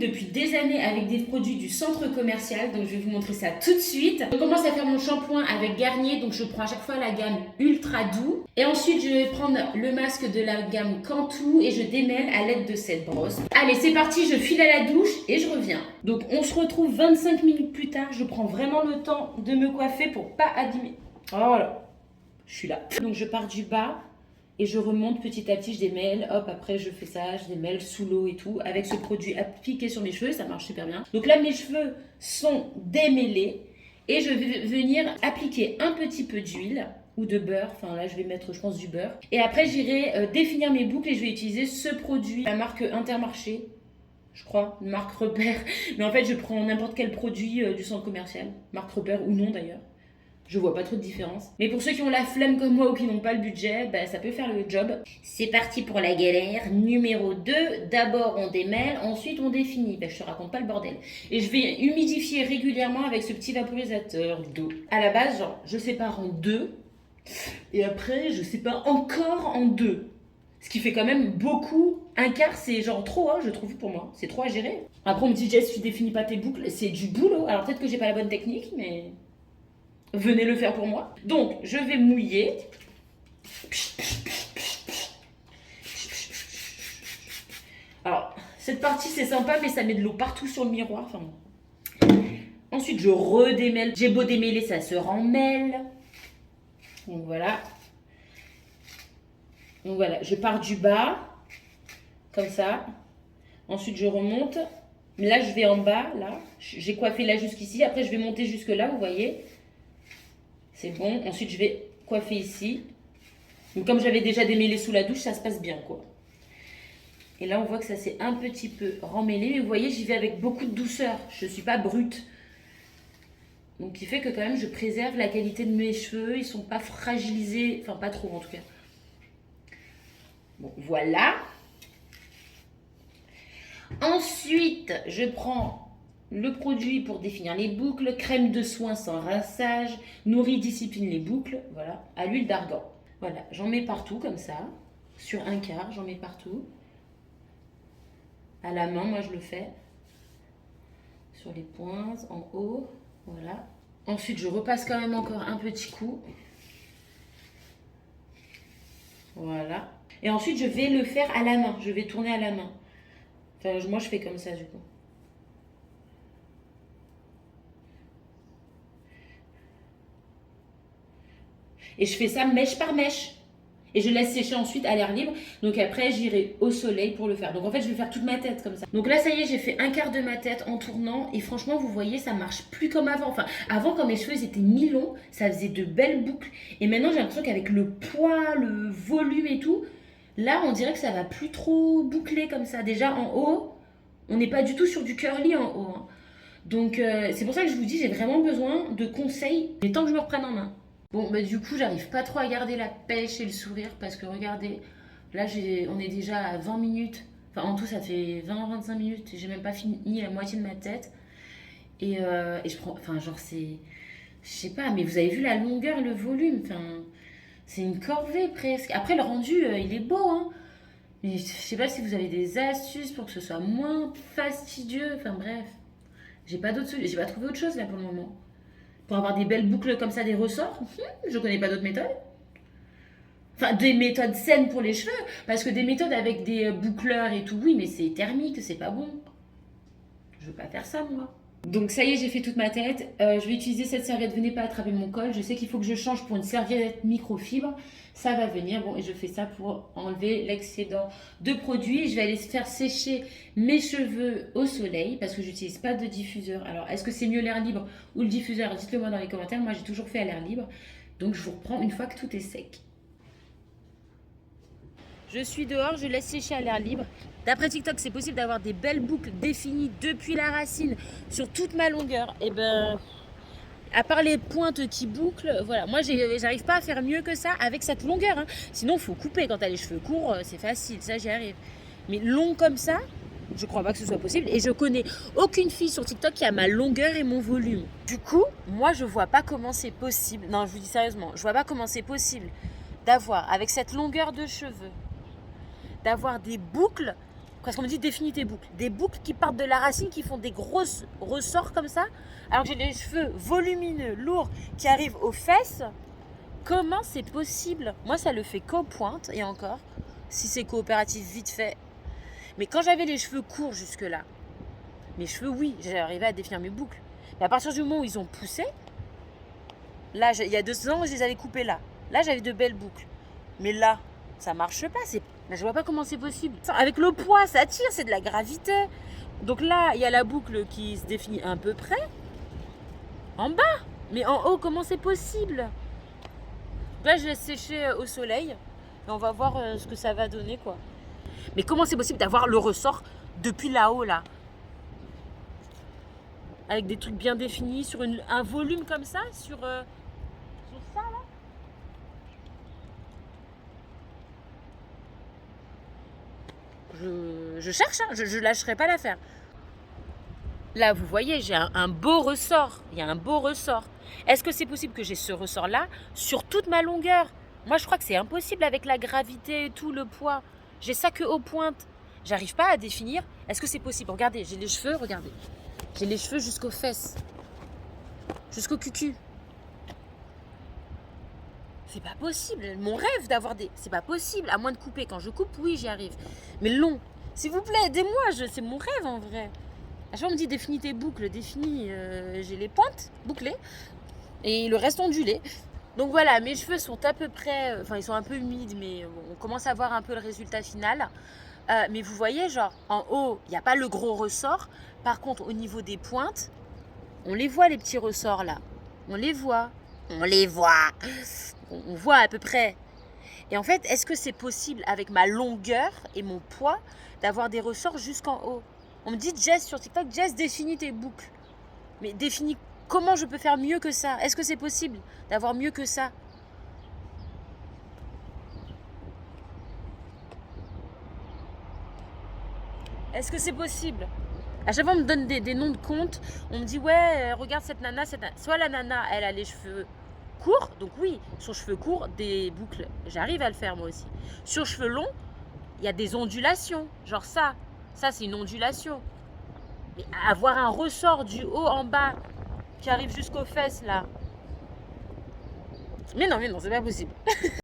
depuis des années avec des produits du centre commercial, donc je vais vous montrer ça tout de suite. Je commence à faire mon shampoing avec Garnier, donc je prends à chaque fois la gamme Ultra Doux. Et ensuite, je vais prendre le masque de la gamme Cantu et je démêle à l'aide de cette brosse. Allez, c'est parti, je file à la douche et je reviens. Donc on se retrouve 25 minutes plus tard, je prends vraiment le temps de me coiffer pour pas abîmer. Voilà, je suis là. Donc je pars du bas. Et je remonte petit à petit, je démêle, hop, après je fais ça, je démêle sous l'eau et tout, avec ce produit appliqué sur mes cheveux, ça marche super bien. Donc là, mes cheveux sont démêlés et je vais venir appliquer un petit peu d'huile ou de beurre, enfin là je vais mettre je pense du beurre. Et après j'irai définir mes boucles et je vais utiliser ce produit, la marque Intermarché, je crois, une marque repère. Mais en fait je prends n'importe quel produit du centre commercial, marque repère ou non d'ailleurs. Je vois pas trop de différence. Mais pour ceux qui ont la flemme comme moi ou qui n'ont pas le budget, bah, ça peut faire le job. C'est parti pour la galère. Numéro 2, d'abord on démêle, ensuite on définit. Bah, je te raconte pas le bordel. Et je vais humidifier régulièrement avec ce petit vaporisateur d'eau. À la base, genre, je sépare en deux. Et après, je sépare encore en deux. Ce qui fait quand même beaucoup. Un quart, c'est genre trop, hein, je trouve pour moi. C'est trop à gérer. Après, on me dit, Jess, tu définis pas tes boucles. C'est du boulot. Alors peut-être que j'ai pas la bonne technique, mais... venez le faire pour moi. Donc, je vais mouiller. Alors, cette partie, c'est sympa, mais ça met de l'eau partout sur le miroir. Enfin, ensuite, je redémêle. J'ai beau démêler, ça se remêle. Donc, voilà. Donc, voilà. Je pars du bas. Comme ça. Ensuite, je remonte. Mais là, je vais en bas. Là. J'ai coiffé là jusqu'ici. Après, je vais monter jusque là, vous voyez. C'est bon. Ensuite, je vais coiffer ici. Donc, comme j'avais déjà démêlé sous la douche, ça se passe bien, quoi. Et là, on voit que ça s'est un petit peu remêlé. Mais vous voyez, j'y vais avec beaucoup de douceur. Je ne suis pas brute. Donc, qui fait que quand même, je préserve la qualité de mes cheveux. Ils ne sont pas fragilisés. Enfin, pas trop, en tout cas. Bon, voilà. Ensuite, je prends... le produit pour définir les boucles, crème de soin sans rinçage, nourrit, discipline les boucles, voilà, à l'huile d'argan. Voilà, j'en mets partout comme ça, sur un quart, j'en mets partout. À la main, moi je le fais. Sur les pointes, en haut, voilà. Ensuite, je repasse quand même encore un petit coup. Voilà. Et ensuite, je vais le faire à la main, je vais tourner à la main. Enfin, moi je fais comme ça du coup. Et je fais ça mèche par mèche. Et je laisse sécher ensuite à l'air libre. Donc après, j'irai au soleil pour le faire. Donc en fait, je vais faire toute ma tête comme ça. Donc là, ça y est, j'ai fait un quart de ma tête en tournant. Et franchement, vous voyez, ça marche plus comme avant. Enfin, avant, quand mes cheveux étaient mi-longs, ça faisait de belles boucles. Et maintenant, j'ai l'impression qu'avec le poids, le volume et tout, là, on dirait que ça va plus trop boucler comme ça. Déjà, en haut, on n'est pas du tout sur du curly en haut, hein. Donc c'est pour ça que je vous dis, j'ai vraiment besoin de conseils. Il est temps que je me reprenne en main. Bon, bah du coup, j'arrive pas trop à garder la pêche et le sourire parce que regardez, là, on est déjà à 20 minutes. Enfin, en tout, ça fait 20-25 minutes et j'ai même pas fini la moitié de ma tête. Et je prends, enfin, genre, c'est, je sais pas, mais vous avez vu la longueur, le volume, enfin, c'est une corvée presque. Après, le rendu, il est beau, hein. Mais je sais pas si vous avez des astuces pour que ce soit moins fastidieux. Enfin, bref, j'ai pas trouvé autre chose là pour le moment. Pour avoir des belles boucles comme ça, des ressorts, je connais pas d'autres méthodes. Enfin, des méthodes saines pour les cheveux. Parce que des méthodes avec des boucleurs et tout, oui, mais c'est thermique, c'est pas bon. Je veux pas faire ça, moi. Donc ça y est, j'ai fait toute ma tête. Je vais utiliser cette serviette. Venez pas attraper mon col. Je sais qu'il faut que je change pour une serviette microfibre. Ça va venir. Bon, et je fais ça pour enlever l'excédent de produit. Je vais aller faire sécher mes cheveux au soleil parce que j'utilise pas de diffuseur. Alors, est-ce que c'est mieux l'air libre ou le diffuseur? Dites-le moi dans les commentaires. Moi, j'ai toujours fait à l'air libre. Donc, je vous reprends une fois que tout est sec. Je suis dehors, je laisse sécher à l'air libre. D'après TikTok, c'est possible d'avoir des belles boucles définies depuis la racine sur toute ma longueur. Et ben, à part les pointes qui bouclent, voilà. Moi, j'arrive pas à faire mieux que ça avec cette longueur, hein. Sinon, il faut couper. Quand tu as les cheveux courts, c'est facile, ça j'y arrive. Mais long comme ça, je crois pas que ce soit possible. Et je connais aucune fille sur TikTok qui a ma longueur et mon volume. Du coup, moi, je vois pas comment c'est possible. Non, je vous dis sérieusement, je vois pas comment c'est possible d'avoir, avec cette longueur de cheveux, d'avoir des boucles Parce qu'on me dit définis tes boucles. Des boucles qui partent de la racine, qui font des grosses ressorts comme ça. Alors que j'ai les cheveux volumineux, lourds, qui arrivent aux fesses. Comment c'est possible? Moi, ça le fait qu'aux pointes, et encore, si c'est coopératif vite fait. Mais quand j'avais les cheveux courts jusque-là, mes cheveux, oui, j'arrivais à définir mes boucles. Mais à partir du moment où ils ont poussé, là, il y a 2 ans, je les avais coupés là. Là, j'avais de belles boucles. Mais là, ça marche pas. Je vois pas comment c'est possible. Avec le poids, ça tire, c'est de la gravité. Donc là, il y a la boucle qui se définit à peu près. En bas. Mais en haut, comment c'est possible? Là, je laisse sécher au soleil. Et on va voir ce que ça va donner, quoi. Mais comment c'est possible d'avoir le ressort depuis là-haut, là? Avec des trucs bien définis, sur un volume comme ça, sur ça, là. Je cherche, hein, je lâcherai pas l'affaire. Là, vous voyez, j'ai un beau ressort. Il y a un beau ressort. Est-ce que c'est possible que j'ai ce ressort-là sur toute ma longueur? Moi, je crois que c'est impossible avec la gravité et tout, le poids. J'ai ça que aux pointes. J'arrive pas à définir. Est-ce que c'est possible? Regardez, j'ai les cheveux, regardez. J'ai les cheveux jusqu'aux fesses. Jusqu'au cucu. C'est pas possible. Mon rêve d'avoir des... C'est pas possible. À moins de couper. Quand je coupe, oui, j'y arrive. Mais long. S'il vous plaît, aidez-moi. C'est mon rêve, en vrai. À chaque fois, on me dit définis tes boucles. Définis. J'ai les pointes bouclées. Et le reste ondulé. Donc voilà, mes cheveux sont à peu près... Enfin, ils sont un peu humides, mais on commence à voir un peu le résultat final. Mais vous voyez, genre, en haut, il n'y a pas le gros ressort. Par contre, au niveau des pointes, on les voit, les petits ressorts, là. On les voit. On les voit. On voit à peu près. Et en fait, est-ce que c'est possible, avec ma longueur et mon poids, d'avoir des ressorts jusqu'en haut? On me dit, Jess, sur TikTok, Jess, définis tes boucles. Mais définis comment je peux faire mieux que ça? Est-ce que c'est possible d'avoir mieux que ça? Est-ce que c'est possible? À chaque fois, on me donne des noms de comptes. On me dit, ouais, regarde cette nana, Soit la nana, elle a les cheveux courts. Donc oui, sur cheveux courts, des boucles. J'arrive à le faire, moi aussi. Sur cheveux longs, il y a des ondulations. Genre ça. Ça, c'est une ondulation. Mais avoir un ressort du haut en bas qui arrive jusqu'aux fesses, là. Mais non, c'est pas possible.